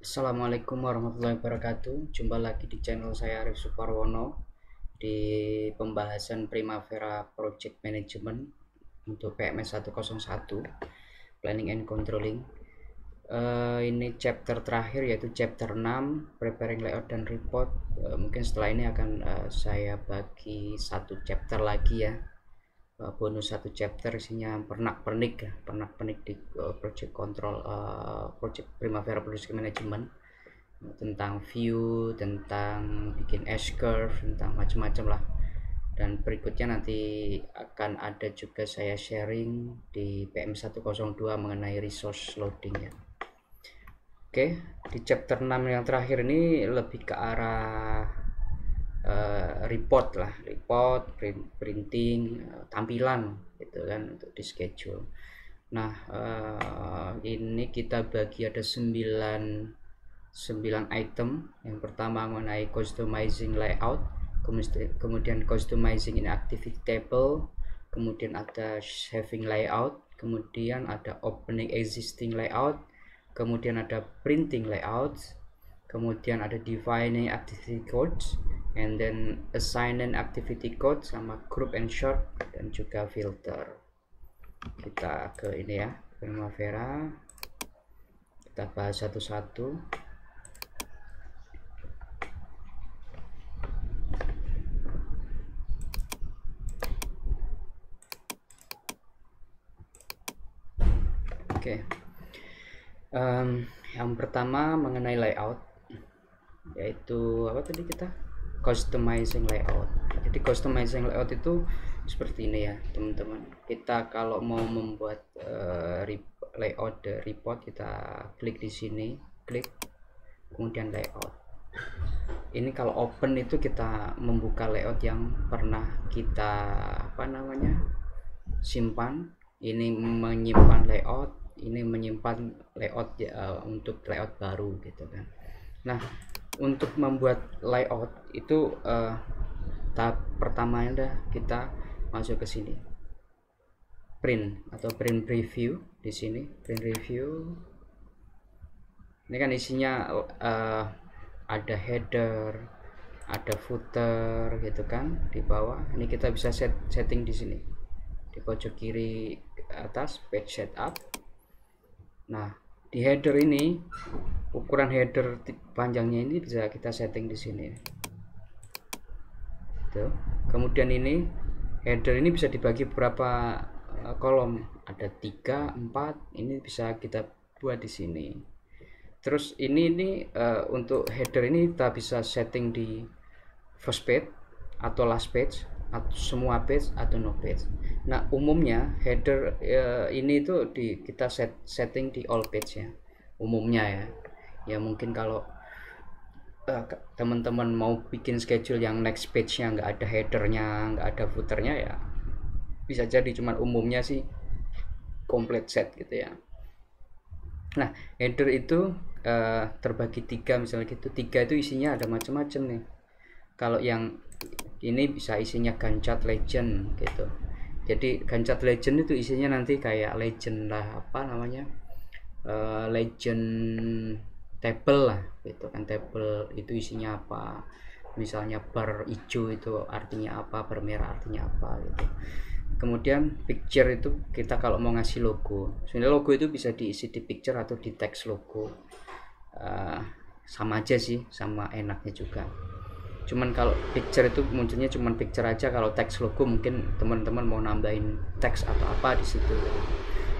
Assalamualaikum warahmatullahi wabarakatuh. Jumpa lagi di channel saya Arif Suparwono di pembahasan Primavera Project Management untuk PMS 101 Planning and Controlling. Ini chapter terakhir yaitu chapter 6 Preparing Layout dan Report. Mungkin setelah ini akan saya bagi satu chapter lagi ya. Bonus satu chapter isinya pernak-pernik di project control, project Primavera Project Management, tentang view, tentang bikin S-curve, tentang macam-macam lah. Dan berikutnya nanti akan ada juga saya sharing di PM 102 mengenai resource loading ya. Oke, di chapter 6 yang terakhir ini lebih ke arah report lah, printing, tampilan gitu kan untuk di schedule. Nah, ini kita bagi ada 9 item. Yang pertama mengenai customizing layout, kemudian customizing in activity table, kemudian ada saving layout, kemudian ada opening existing layout, kemudian ada printing layout, kemudian ada defining activity codes, and then assigning activity code, sama group and sort, dan juga filter. Kita ke ini ya, Primavera, kita bahas satu-satu. Oke. Yang pertama mengenai layout, yaitu apa tadi kita? Customizing layout. Jadi customizing layout itu seperti ini ya teman-teman. Kita kalau mau membuat layout report, kita klik di sini, klik kemudian layout. Ini kalau open itu kita membuka layout yang pernah kita simpan. Ini menyimpan layout, ini menyimpan layout untuk layout baru gitu kan. Nah, untuk membuat layout itu tahap pertamanya kita masuk ke sini, print atau print preview. Di sini print review, ini kan isinya ada header, ada footer gitu kan di bawah. Ini kita bisa setting di sini di pojok kiri atas, page setup. Nah, di header ini ukuran header panjangnya ini bisa kita setting di sini. Tuh. Kemudian ini header ini bisa dibagi beberapa kolom, ada 3, 4. Ini bisa kita buat di sini. Terus ini untuk header ini kita bisa setting di first page atau last page, atau semua page atau no page. Nah, umumnya header ini itu kita setting di all page ya, umumnya ya. Ya mungkin kalau teman-teman mau bikin schedule yang next page-nya nggak ada headernya, nggak ada footernya, ya bisa jadi, cuman umumnya sih complete set gitu ya. Nah, header itu terbagi 3 misalnya gitu. 3 itu isinya ada macam-macam nih. Kalau yang ini bisa isinya Gantt legend gitu. Jadi Gantt legend itu isinya nanti kayak legend lah, legend table lah gitu kan. Table itu isinya apa, misalnya bar hijau itu artinya apa, bar merah artinya apa gitu. Kemudian picture itu kita kalau mau ngasih logo, sebenarnya logo itu bisa diisi di picture atau di teks logo, sama aja sih, sama enaknya juga. Cuman kalau picture itu munculnya cuman picture aja, kalau teks logo mungkin teman-teman mau nambahin teks atau apa di situ.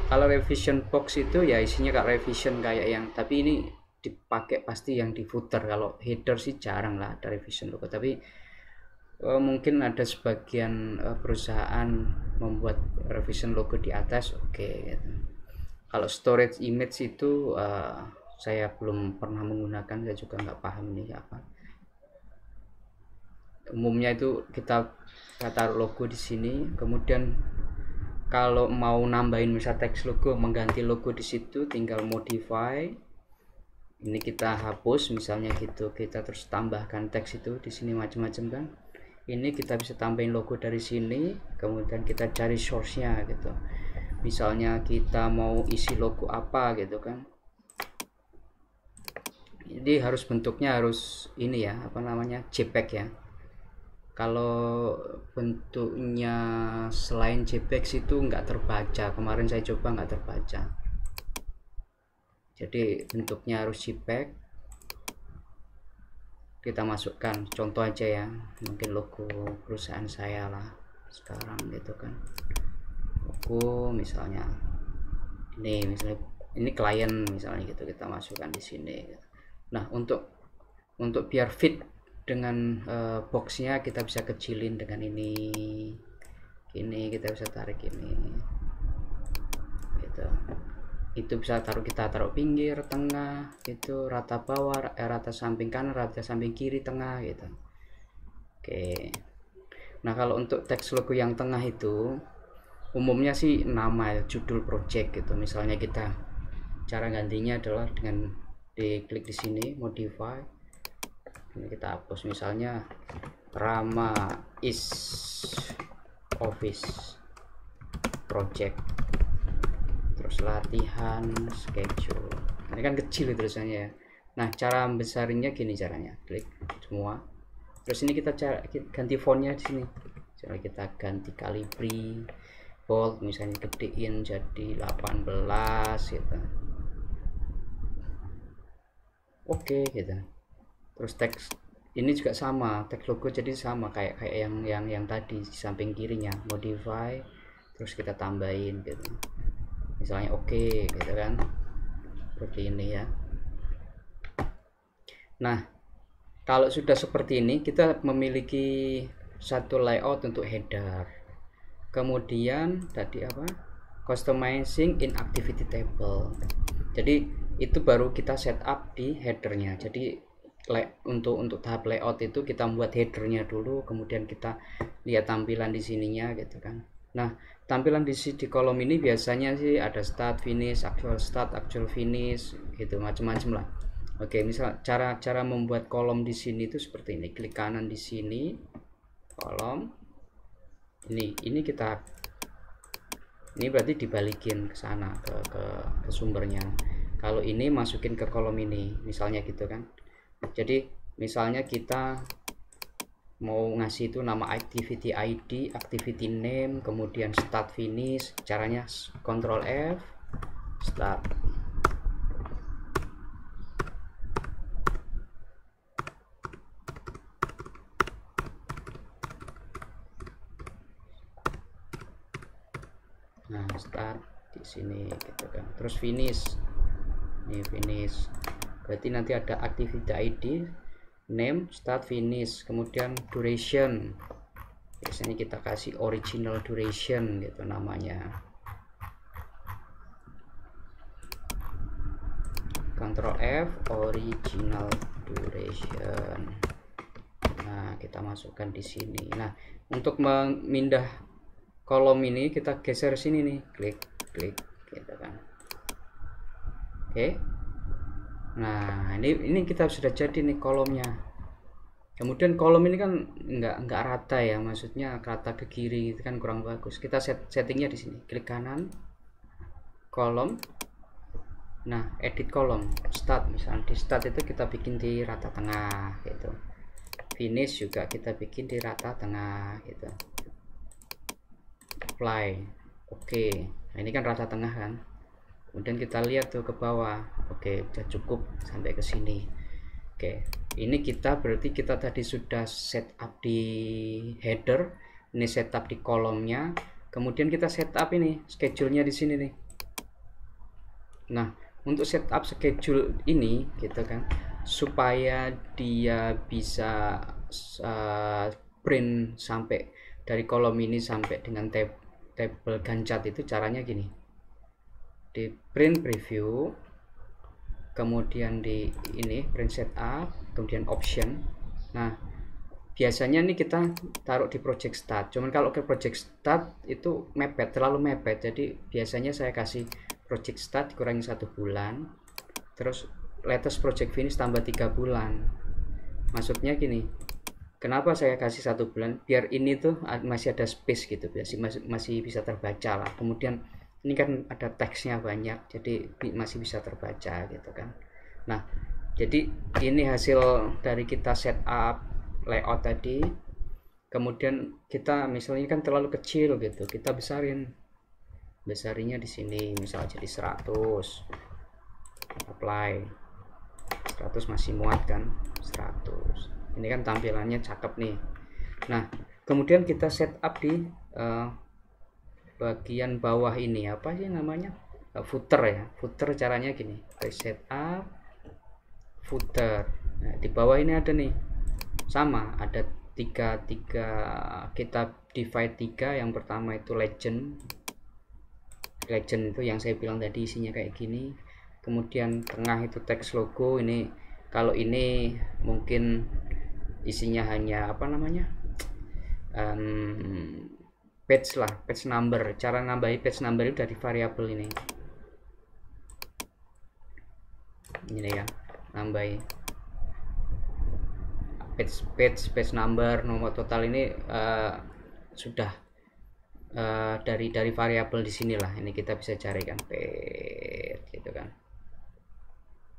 Kalau revision box itu ya isinya kayak revision kayak yang, tapi ini dipakai pasti yang di footer. Kalau header sih jarang lah ada revision logo, tapi mungkin ada sebagian perusahaan membuat revision logo di atas, oke gitu. Kalau storage image itu saya belum pernah menggunakan, saya juga nggak paham ini apa. Umumnya itu kita taruh logo di sini. Kemudian kalau mau nambahin misal teks logo, mengganti logo di situ, tinggal modify. Ini kita hapus misalnya gitu, kita terus tambahkan teks itu di sini macam-macam kan. Ini kita bisa tambahin logo dari sini, kemudian kita cari source-nya gitu. Misalnya kita mau isi logo apa gitu kan. Jadi harus bentuknya harus ini ya, apa namanya, JPEG ya. Kalau bentuknya selain JPEG itu nggak terbaca, kemarin saya coba nggak terbaca. Jadi bentuknya harus JPEG. Kita masukkan contoh aja ya, mungkin logo perusahaan saya lah sekarang gitu kan. Logo misalnya ini, misalnya ini klien misalnya gitu, kita masukkan di sini. Nah, untuk biar fit dengan boxnya, kita bisa kecilin dengan ini kita bisa tarik ini gitu. Itu bisa kita taruh pinggir, tengah gitu, rata bawah, rata samping kanan, rata samping kiri, tengah gitu. Oke. Nah, kalau untuk teks logo yang tengah itu umumnya sih nama, judul project gitu. Misalnya kita cara gantinya adalah dengan diklik di sini modify, ini kita hapus misalnya Rama is office project, terus latihan schedule. Ini kan kecil tulisannya ya. Nah, cara besarinnya gini caranya, klik semua, terus ini kita ganti fontnya di sini. Misalnya kita ganti Calibri bold, misalnya gedein jadi 18 gitu. Oke gitu. Terus teks ini juga sama, teks logo jadi sama kayak yang tadi di samping kirinya, modify, terus kita tambahin gitu. Misalnya oke gitu kan. Seperti ini ya. Nah, kalau sudah seperti ini, kita memiliki satu layout untuk header. Kemudian tadi apa? Customizing in activity table. Jadi itu baru kita setup di headernya. Jadi untuk tahap layout itu kita membuat headernya dulu, kemudian kita lihat tampilan di sininya gitu kan. Nah, tampilan di kolom ini biasanya sih ada start, finish, actual finish gitu, macam-macam lah. Oke, misal cara membuat kolom di sini itu seperti ini. Klik kanan di sini, kolom. Ini kita, ini berarti dibalikin ke sana ke sumbernya. Kalau ini masukin ke kolom ini, misalnya gitu kan. Jadi misalnya kita mau ngasih itu nama activity ID, activity name, kemudian start finish. Caranya Ctrl F, start. Nah, start di sini gitu kan. Terus finish. Ini finish. Berarti nanti ada activity ID, name, start, finish, kemudian duration. Biasanya kita kasih original duration gitu namanya. Ctrl F, original duration. Nah, kita masukkan di sini. Nah, untuk memindah kolom ini kita geser sini nih, klik gitu kan. Oke. Nah, ini kita sudah jadi nih kolomnya. Kemudian kolom ini kan nggak rata ya, maksudnya rata ke kiri itu kan kurang bagus. Kita settingnya di sini, klik kanan, kolom. Nah, edit kolom, start misalnya di start itu kita bikin di rata tengah gitu. Finish juga kita bikin di rata tengah gitu. Apply, oke. Nah, ini kan rata tengah kan. Kemudian kita lihat tuh ke bawah, oke, udah cukup sampai ke sini. Oke, ini berarti kita tadi sudah setup di header, ini setup di kolomnya, kemudian kita setup ini schedule-nya di sini nih. Nah, untuk setup schedule ini gitu kan, supaya dia bisa print sampai dari kolom ini sampai dengan tabel Gantt itu caranya gini. Di print preview, kemudian di ini print setup, kemudian option. Nah, biasanya nih kita taruh di project start, cuman kalau ke project start itu mepet, terlalu mepet, jadi biasanya saya kasih project start dikurangi 1 bulan, terus latest project finish tambah 3 bulan. Maksudnya gini, kenapa saya kasih 1 bulan? Biar ini tuh masih ada space gitu, masih bisa terbaca lah. Kemudian ini kan ada teksnya banyak, jadi masih bisa terbaca gitu kan. Nah, Jadi ini hasil dari kita setup layout tadi. Kemudian kita misalnya kan terlalu kecil gitu, kita besarinya di sini, misalnya jadi 100. Apply 100 masih muat kan, 100. Ini kan tampilannya cakep nih. Nah, kemudian kita setup di bagian bawah ini, apa sih namanya, footer ya. Footer caranya gini, reset up footer. Nah, di bawah ini ada nih, sama ada tiga kita divide 3. Yang pertama itu legend itu yang saya bilang tadi, isinya kayak gini. Kemudian tengah itu teks logo. Ini kalau ini mungkin isinya hanya apa namanya, page lah, page number. Cara nambahi page number itu dari variabel ini ya, nambahi page number, nomor total ini sudah dari variabel di sinilah. Ini kita bisa carikan page gitu kan,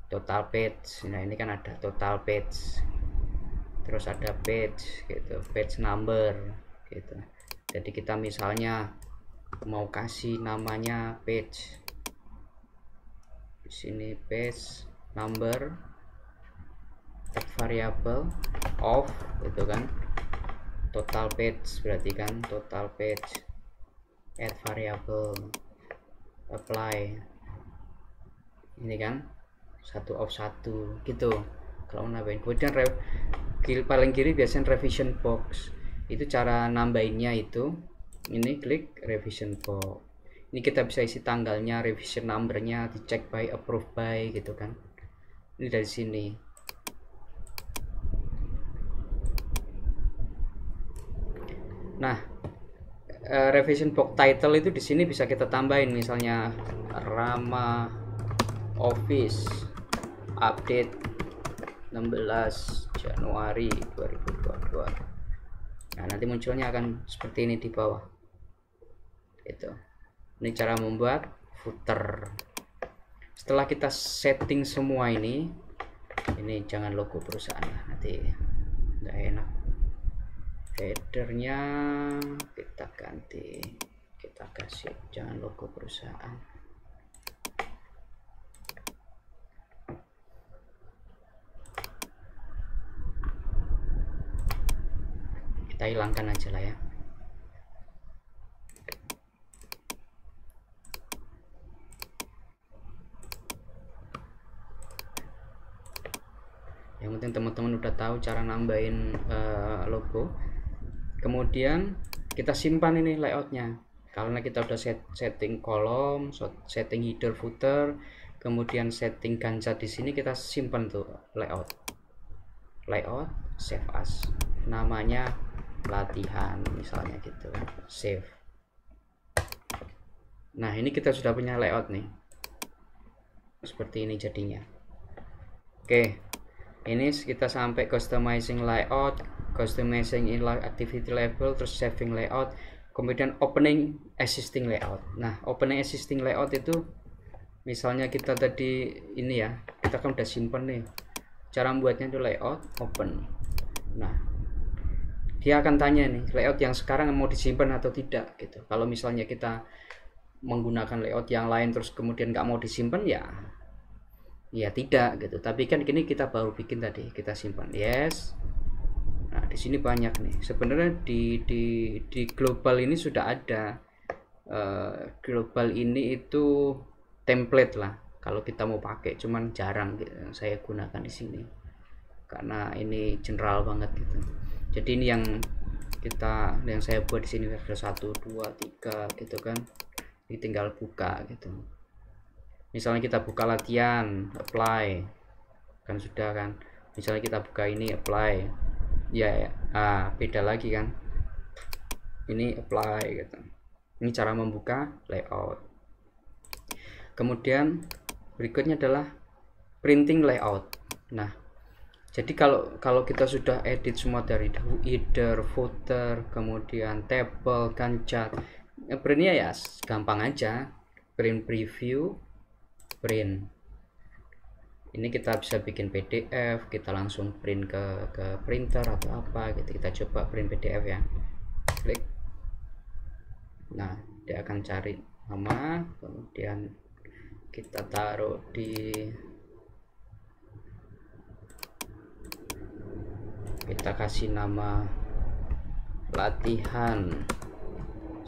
total page. Nah ini kan ada total page, terus ada page gitu, page number gitu. Jadi kita misalnya mau kasih namanya page, di sini page number, add variable of gitu kan, total page berarti kan total page, add variable, apply. Ini kan 1 of 1 gitu kalau nambahin. Kemudian paling kiri biasanya revision box, itu cara nambahinnya itu. Ini klik revision box, ini kita bisa isi tanggalnya, revision numbernya, dicek by, approve by gitu kan. Ini dari sini. Nah, revision box title itu di sini bisa kita tambahin, misalnya Rama Office update 16 Januari 2022. Nah, nanti munculnya akan seperti ini di bawah. Itu. Ini cara membuat footer. Setelah kita setting semua ini jangan logo perusahaan ya, nanti nggak enak. Headernya kita ganti, kita kasih jangan logo perusahaan. Kita hilangkan aja lah ya. Yang penting teman-teman udah tahu cara nambahin logo. Kemudian kita simpan ini layoutnya, karena kita udah setting kolom, setting header footer, kemudian setting gancat di sini. Kita simpan tuh layout, save as, namanya latihan misalnya gitu, save. Nah ini kita sudah punya layout nih, seperti ini jadinya. Oke, ini kita sampai customizing layout, customizing inline activity label, terus saving layout, kemudian opening existing layout. Nah opening existing layout itu misalnya kita tadi ini ya, kita kan udah simpen nih, cara membuatnya itu layout open. Nah dia akan tanya nih, layout yang sekarang mau disimpan atau tidak gitu. Kalau misalnya kita menggunakan layout yang lain terus kemudian nggak mau disimpan, ya tidak gitu. Tapi kan gini kita baru bikin tadi, kita simpan yes. Nah di sini banyak nih sebenarnya di global ini sudah ada. Global ini itu template lah kalau kita mau pakai, cuman jarang gitu saya gunakan di sini karena ini general banget gitu. Jadi ini yang saya buat di sini versi 1, 2, 3 gitu kan. Ini tinggal buka gitu. Misalnya kita buka latihan, apply, kan sudah kan. Misalnya kita buka ini apply, beda lagi kan. Ini apply gitu. Ini cara membuka layout. Kemudian berikutnya adalah printing layout. Nah, jadi kalau kita sudah edit semua dari header, footer, kemudian table, gancat, printnya ya gampang aja, print preview, print. Ini kita bisa bikin PDF, kita langsung print ke printer atau apa gitu. Kita coba print PDF ya. Klik. Nah, dia akan cari nama, kemudian kita taruh kita kasih nama latihan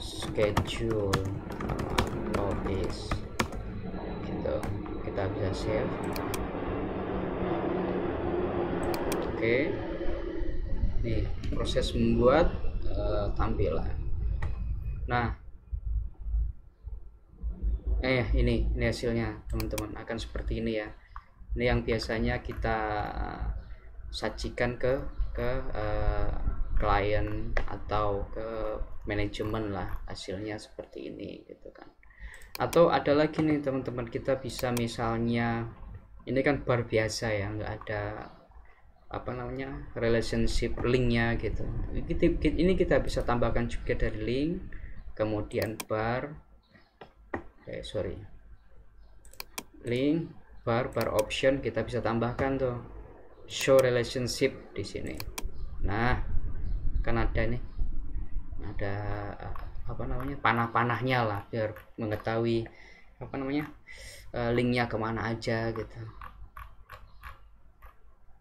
schedule notice gitu. Kita bisa save. Oke, nih proses membuat tampilan. Nah, ini hasilnya teman-teman, akan seperti ini ya. Ini yang biasanya kita sajikan ke klien atau ke manajemen lah, hasilnya seperti ini gitu kan. Atau ada lagi nih teman-teman, kita bisa misalnya, ini kan bar biasa ya, nggak ada apa namanya relationship linknya gitu. Ini kita bisa tambahkan juga dari link, kemudian bar link bar option, kita bisa tambahkan tuh show relationship di sini. Nah, kan ada nih, ada apa namanya panah-panahnya lah, biar mengetahui apa namanya linknya kemana aja gitu.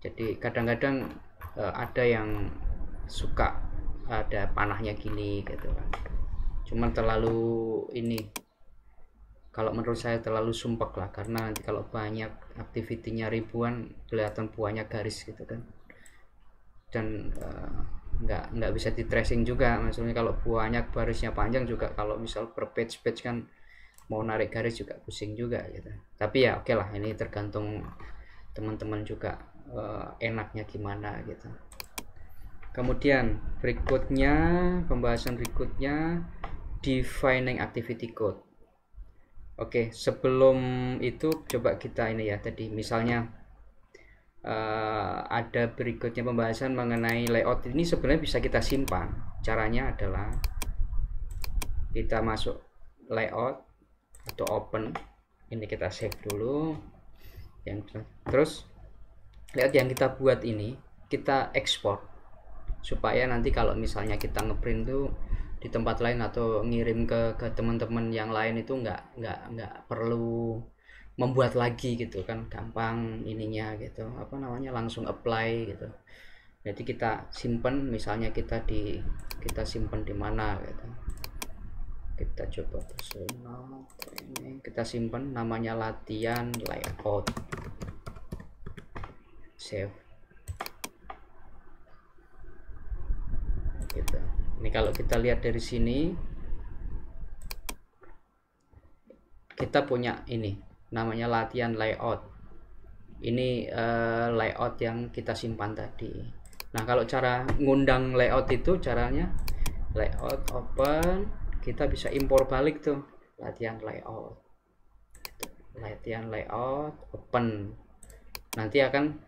Jadi kadang-kadang ada yang suka ada panahnya gini gitu kan, cuman terlalu ini, kalau menurut saya terlalu sumpek lah, karena nanti kalau banyak aktivitinya ribuan kelihatan banyak garis gitu kan, dan nggak bisa di tracing juga. Maksudnya kalau banyak barisnya panjang juga, kalau misal per page kan mau narik garis juga pusing juga gitu. Tapi ya oke lah, ini tergantung teman-teman juga enaknya gimana gitu. Kemudian pembahasan berikutnya defining activity code. Oke, sebelum itu coba kita ini ya, tadi misalnya ada berikutnya pembahasan mengenai layout. Ini sebenarnya bisa kita simpan. Caranya adalah kita masuk layout atau open, ini kita save dulu, terus layout yang kita buat ini kita ekspor, supaya nanti kalau misalnya kita ngeprint tuh di tempat lain atau ngirim ke teman-teman yang lain itu nggak perlu membuat lagi gitu kan, gampang ininya gitu, apa namanya, langsung apply gitu. Jadi kita simpan, misalnya kita simpan di mana gitu, kita coba personal training, kita simpan namanya latihan layout, save gitu. Ini kalau kita lihat dari sini, kita punya ini namanya latihan layout. Ini layout yang kita simpan tadi. Nah, kalau cara ngundang layout itu caranya layout open, kita bisa impor balik tuh latihan layout open, nanti akan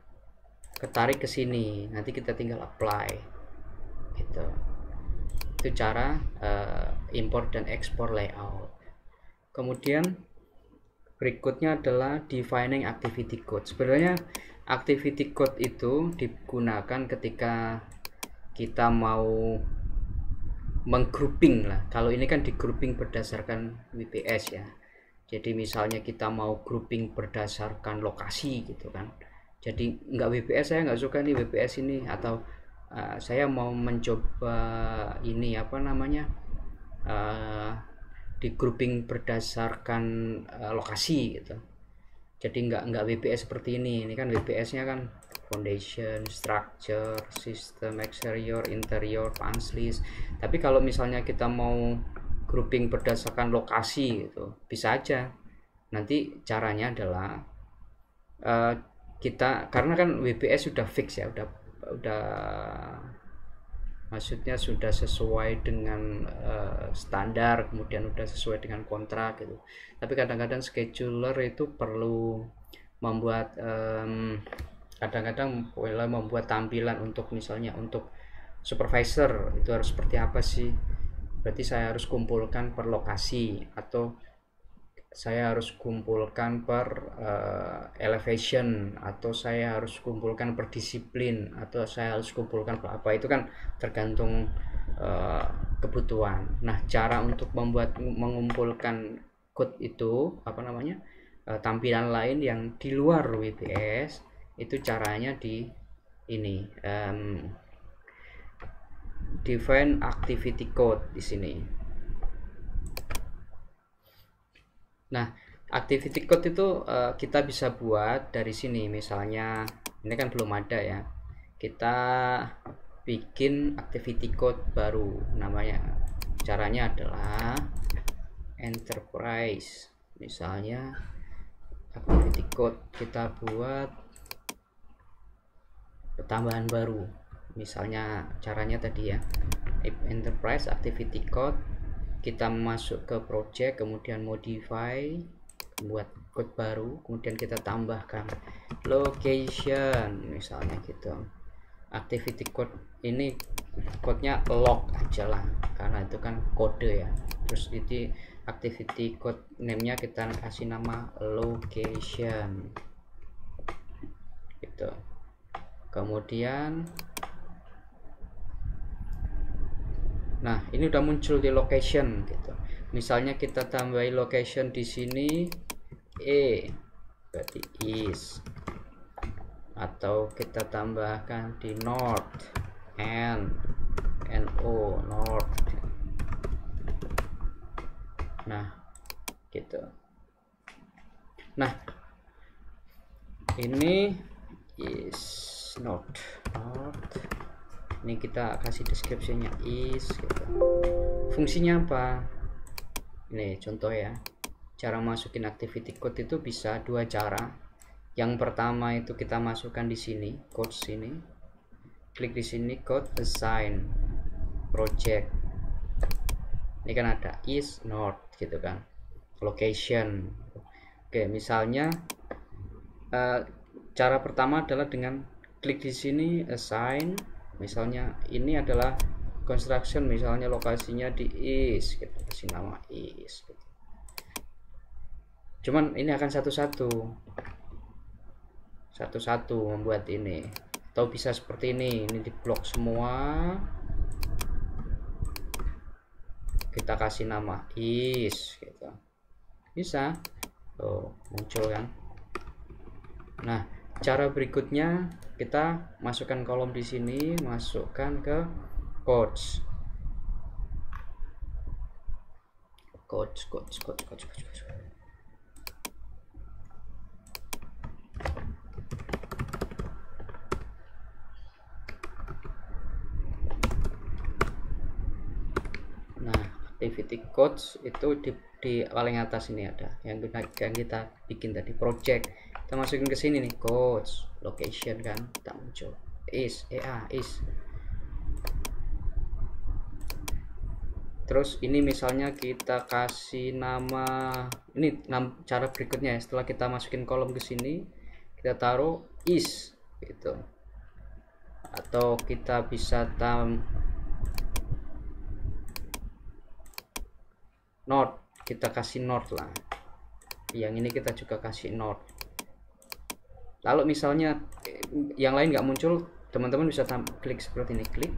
ketarik ke sini, nanti kita tinggal apply gitu. Itu cara import dan ekspor layout. Kemudian berikutnya adalah defining activity code. Sebenarnya activity code itu digunakan ketika kita mau menggrouping lah. Kalau ini kan digrouping berdasarkan WPS ya. Jadi misalnya kita mau grouping berdasarkan lokasi gitu kan. Jadi nggak WPS, saya nggak suka nih WPS ini, atau saya mau mencoba ini apa namanya di grouping berdasarkan lokasi gitu. Jadi nggak WPS seperti ini kan WPS nya kan foundation, structure, system, exterior, interior, punch list. Tapi kalau misalnya kita mau grouping berdasarkan lokasi gitu, bisa aja. Nanti caranya adalah kita, karena kan WPS sudah fix ya, udah maksudnya sudah sesuai dengan standar, kemudian udah sesuai dengan kontrak gitu. Tapi kadang-kadang scheduler itu perlu membuat kadang-kadang membuat tampilan untuk, misalnya untuk supervisor itu harus seperti apa sih, berarti saya harus kumpulkan per lokasi, atau saya harus kumpulkan per elevation, atau saya harus kumpulkan per disiplin, atau saya harus kumpulkan per apa, itu kan tergantung kebutuhan. Nah, cara untuk mengumpulkan code itu apa namanya, tampilan lain yang di luar WBS, itu caranya di ini, define activity code di sini. Nah, activity code itu kita bisa buat dari sini. Misalnya ini kan belum ada ya, kita bikin activity code baru namanya. Caranya adalah enterprise, misalnya activity code kita buat tambahan baru. Misalnya caranya tadi ya, enterprise activity code, kita masuk ke project, kemudian modify, buat code baru, kemudian kita tambahkan location misalnya gitu. Activity code ini codenya log aja lah, karena itu kan kode ya. Terus di activity code name nya kita kasih nama location gitu. Kemudian nah, ini udah muncul di location gitu. Misalnya kita tambahin location di sini berarti east, atau kita tambahkan di north north. Nah, gitu. Nah, ini is north. Ini kita kasih deskripsinya is gitu. Fungsinya apa? Ini contoh ya. Cara masukin activity code itu bisa dua cara. Yang pertama itu kita masukkan di sini, code sini. Klik di sini code assign project. Ini kan ada is north gitu kan. Location. Oke, misalnya cara pertama adalah dengan klik di sini assign. Misalnya ini adalah construction, misalnya lokasinya di east, kita kasih nama east gitu. Cuman ini akan satu-satu membuat ini, atau bisa seperti ini di blok semua, kita kasih nama east gitu, bisa. Muncul kan. Nah, cara berikutnya kita masukkan kolom di sini, masukkan ke codes. Nah, activity codes itu di paling atas ini ada yang kita bikin tadi, project. Kita masukin ke sini nih, codes, location kan, kita muncul is terus ini misalnya kita kasih nama, ini cara berikutnya ya, setelah kita masukin kolom ke sini kita taruh is gitu, atau kita bisa north, kita kasih north lah. Yang ini kita juga kasih north. Lalu misalnya yang lain nggak muncul, teman-teman bisa klik seperti ini, klik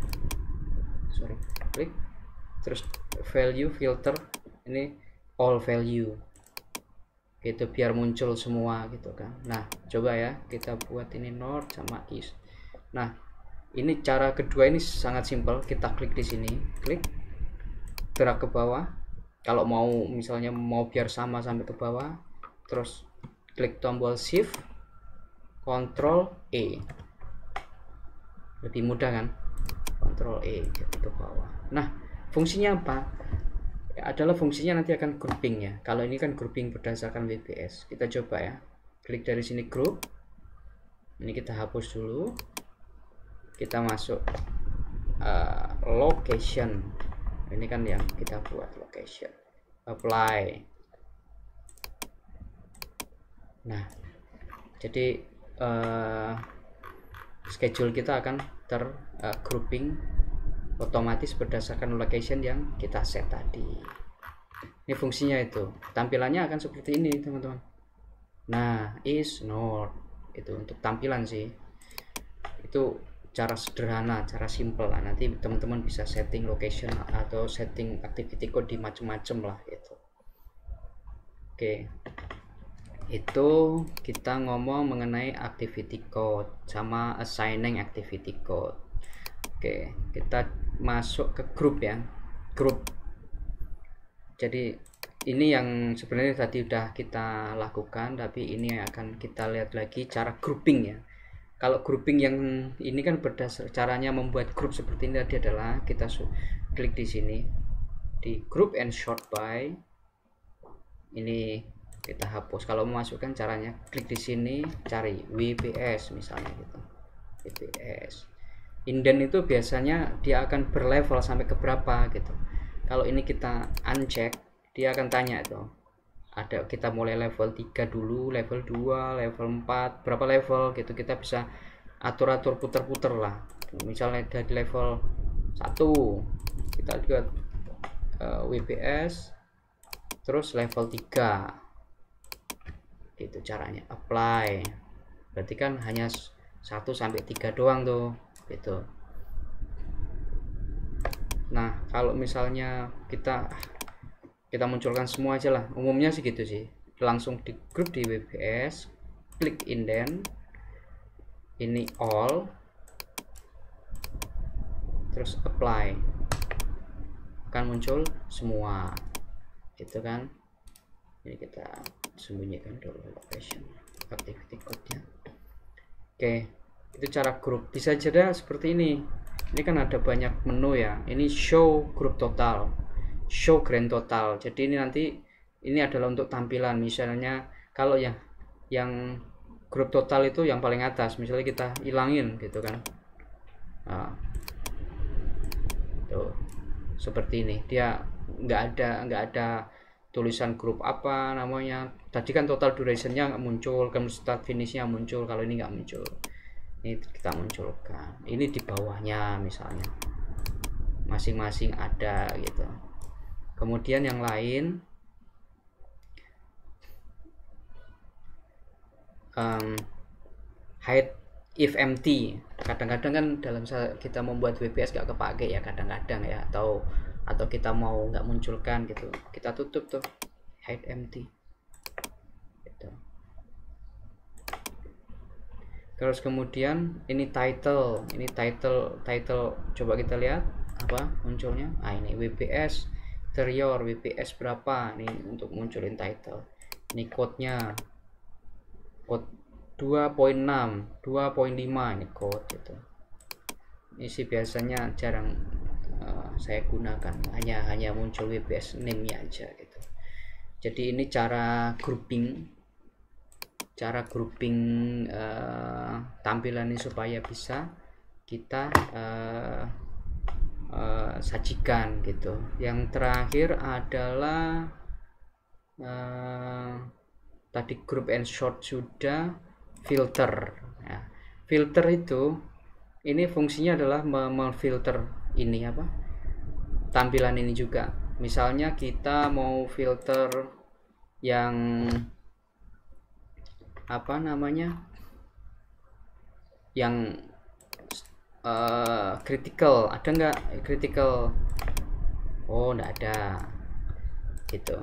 terus value filter, ini all value gitu, biar muncul semua gitu kan. Nah, coba ya kita buat ini north sama east. Nah, ini cara kedua, ini sangat simpel. Kita klik di sini, klik, drag ke bawah. Kalau mau misalnya mau biar sama sampai ke bawah, terus klik tombol shift Ctrl E, lebih mudah kan, Ctrl E ke bawah. Nah, fungsinya apa? Adalah fungsinya nanti akan grouping ya. Kalau ini kan grouping berdasarkan WBS. Kita coba ya, klik dari sini group, ini kita hapus dulu, kita masuk location, ini kan yang kita buat location, apply. Nah, jadi schedule kita akan grouping otomatis berdasarkan location yang kita set tadi. Ini fungsinya itu. Tampilannya akan seperti ini, teman-teman. Nah, is not itu untuk tampilan sih. Itu cara sederhana, cara simple lah. Nanti teman-teman bisa setting location atau setting activity code di macam-macam lah itu. Oke. Itu kita ngomong mengenai activity code sama assigning activity code. Oke, kita masuk ke grup ya. Grup. Jadi ini yang sebenarnya tadi udah kita lakukan, tapi ini akan kita lihat lagi cara grouping ya. Kalau grouping yang ini kan berdasar caranya membuat grup seperti ini tadi adalah kita klik di sini di group and sort by. Ini kita hapus. Kalau memasukkan caranya klik di sini, cari WPS misalnya gitu. WPS. Indent itu biasanya dia akan berlevel sampai ke berapa gitu. Kalau ini kita uncheck, dia akan tanya itu. Ada kita mulai level 3 dulu, level 2, level 4, berapa level gitu. Kita bisa atur-atur puter-puter lah. Misalnya dari level 1 kita lihat WPS terus level 3 gitu caranya. Apply. Berarti kan hanya 1 sampai 3 doang tuh gitu. Nah, kalau misalnya kita munculkan semua aja lah, umumnya sih gitu sih, langsung di grup di WPS, klik indent, ini all, terus apply, akan muncul semua gitu kan. Ini kita sembunyikan dulu location activity code nya. Oke, itu cara grup. Bisa jadi seperti ini kan ada banyak menu ya. Ini show group total, show grand total. Jadi ini nanti ini adalah untuk tampilan. Misalnya kalau yang grup total itu yang paling atas, misalnya kita hilangin gitu kan. Nah, tuh seperti ini, dia nggak ada tulisan grup apa namanya. Tadi kan total durationnya nggak muncul, kemudian start finishnya muncul. Kalau ini nggak muncul, ini kita munculkan. Ini di bawahnya misalnya masing-masing ada gitu. Kemudian yang lain hide if empty. Kadang-kadang kan dalam kita membuat WPS gak kepake ya kadang-kadang ya, atau kita mau nggak munculkan gitu, kita tutup tuh hide empty gitu. Terus kemudian ini title coba kita lihat apa munculnya. Ini WPS interior, WPS berapa nih untuk munculin title. Ini code-nya code 2.6 2.5 ini code gitu. Ini sih biasanya jarang saya gunakan, hanya muncul WPS name nya aja gitu. Jadi ini cara grouping tampilan ini supaya bisa kita sajikan gitu. Yang terakhir adalah tadi group and sort sudah. Filter ya. Filter itu ini fungsinya adalah memfilter ini apa tampilan ini juga. Misalnya kita mau filter yang apa namanya yang critical, ada nggak critical? Oh, nggak ada gitu.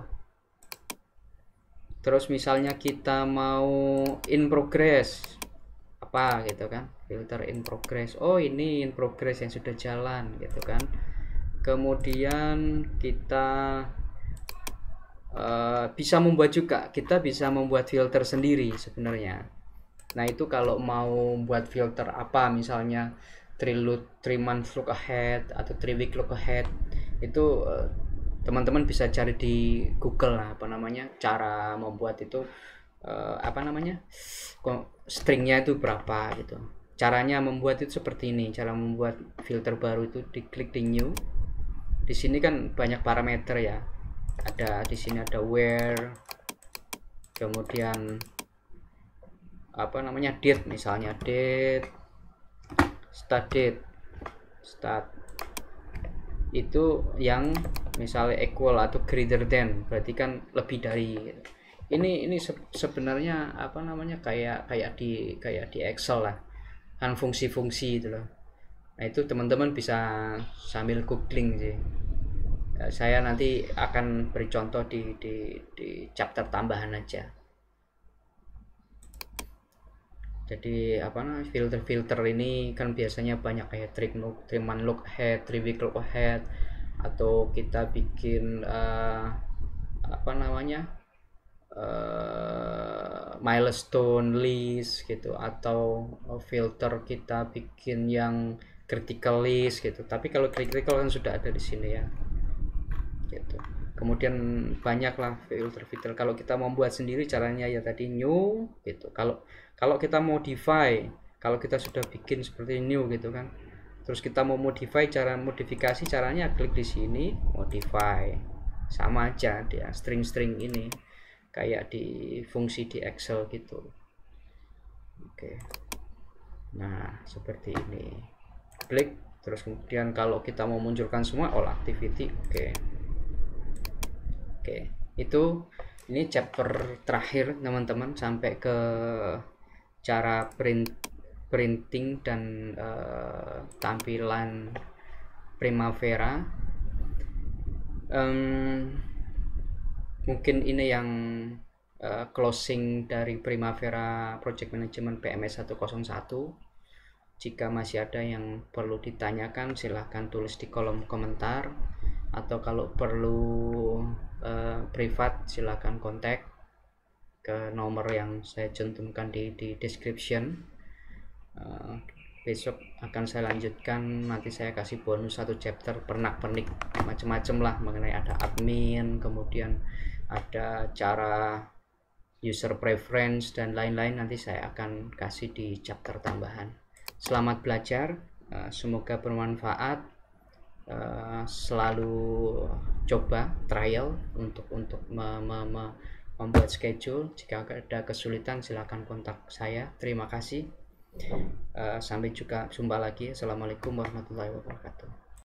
Terus misalnya kita mau in progress apa gitu kan, filter in progress. Oh, ini in progress yang sudah jalan gitu kan. Kemudian kita bisa membuat juga, kita bisa membuat filter sendiri sebenarnya. Nah, itu kalau mau buat filter apa, misalnya 3 month look ahead atau 3 week look ahead, itu teman-teman bisa cari di Google lah apa namanya cara membuat itu apa namanya stringnya itu berapa gitu. Caranya membuat itu seperti ini. Cara membuat filter baru itu diklik di new. Di sini kan banyak parameter ya. Ada di sini ada where, kemudian apa namanya date, misalnya date, start date, start itu yang misalnya equal atau greater than, berarti kan lebih dari. Ini sebenarnya apa namanya, kayak di Excel lah, kan fungsi-fungsi itu loh. Nah itu teman-teman bisa sambil googling sih. Saya nanti akan beri contoh di chapter tambahan aja. Jadi apa namanya, filter ini kan biasanya banyak kayak trim look ahead, 3 week look ahead, atau kita bikin apa namanya, milestone list gitu, atau filter kita bikin yang critical list gitu. Tapi kalau critical kan sudah ada di sini ya gitu. Kemudian banyaklah filter-filter. Kalau kita mau buat sendiri caranya ya tadi new gitu. Kalau kita modify, kalau kita sudah bikin seperti new gitu kan, terus kita mau modify, cara modifikasi caranya klik di sini modify, sama aja dia string-string ini kayak di fungsi di Excel gitu. Oke, nah seperti ini, klik terus. Kemudian kalau kita mau munculkan semua all activity, oke, itu ini chapter terakhir teman-teman, sampai ke cara printing dan tampilan Primavera. Mungkin ini yang closing dari Primavera Project Management PMS 101. Jika masih ada yang perlu ditanyakan silahkan tulis di kolom komentar, atau kalau perlu privat silahkan kontak ke nomor yang saya cantumkan di description. Besok akan saya lanjutkan, nanti saya kasih bonus 1 chapter pernak-pernik macam-macam lah, mengenai ada admin, kemudian ada cara user preference dan lain-lain, nanti saya akan kasih di chapter tambahan. Selamat belajar, semoga bermanfaat. Selalu coba trial untuk membuat schedule. Jika ada kesulitan silakan kontak saya. Terima kasih. Sampai jumpa lagi. Assalamualaikum warahmatullahi wabarakatuh.